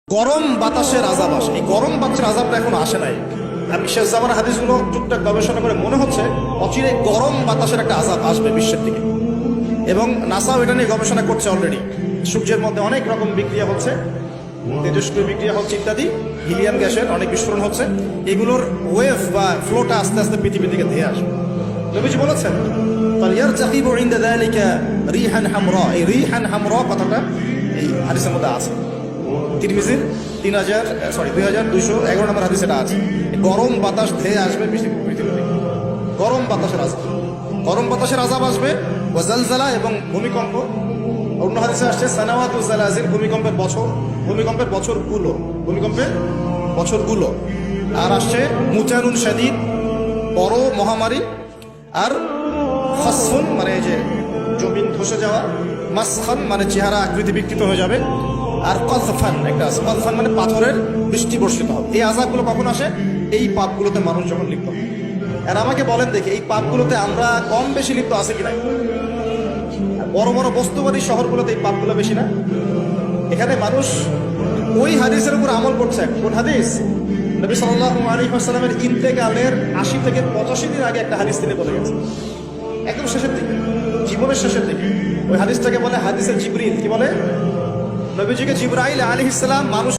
গরম বাতাসের আযাব আসে। এই গরম বাতাসের আযাবটা এখনো আসে নাই। আমি শেষ জামানার হাদিসগুলো টুকটাক গবেষণা করে মনে হচ্ছে অচিরে গরম বাতাসের একটা আযাব আসবে বিশ্বের দিকে, এবং নাসাও এটা নিয়ে গবেষণা করছে অলরেডি। সূর্যের মধ্যে অনেক রকম বিক্রিয়া হচ্ছে, তেজস্ক্রিয় বিক্রিয়া হচ্ছে ইত্যাদি, হিলিয়াম গ্যাসের অনেক বিস্ফোরণ হচ্ছে। এগুলোর ওয়েভ বা ফ্লোটা আস্তে আস্তে পৃথিবীর দিকে ধেয়ে আসবে। নবীজি বলেছেন ফালইয়ারতাকিবু ইনদা যালিকা রিহান হামরা। এই রিহান হামরা কথাটা এই হাদিসের মধ্যে আছে। তিরমিজির 2211 নম্বর হাদিস এটা আছে। গরম বাতাস ধেয়ে আসবে পৃথিবীতে, গরম বাতাসের আযাব, গরম বাতাসের আযাব আসবে। ওয়াজালজালা এবং ভূমিকম্প। অন্য হাদিসে আসছে সানাওয়াতু জালাজিল, ভূমিকম্পের বছরগুলো। আর আসছে মুজানুন শাদীদ, বড় মহামারী। আর খাসফুন মানে যে জমিন ধসে যাওয়া, মাসখান মানে চেহারা আকৃতি বিকৃত হয়ে যাবে। আর কযফান একটা আছে, কযফান মানে পাথরের বৃষ্টি বর্ষিত হবে। এই আযাবগুলো কখন আসে? এই পাপগুলোতে মানুষ যখন লিপ্ত হয়। আর আমাকে বলেন দেখি, এই পাপগুলোতে আমরা কম বেশি লিপ্ত আছে কিনা? বড় বড় বস্তুবাদী শহরগুলোতে এই পাপগুলো বেশি না? এখানে মানুষ ওই হাদিসের উপর আমল করছে। কোন হাদিস? নবী সাল্লাল্লাহু আলাইহি ওয়াসাল্লামের ইন্তেকালের ৮০ থেকে ৮৫ দিন আগে একটা হাদিস তিনি বলে গেছেন, একদম শেষের দিকে, জীবনের শেষের দিকে। ওই হাদিসটাকে বলে হাদিসে জিবরিল। কি বলে? নবীজিকে জিবরাইল আলাইহিস সালাম মানুষ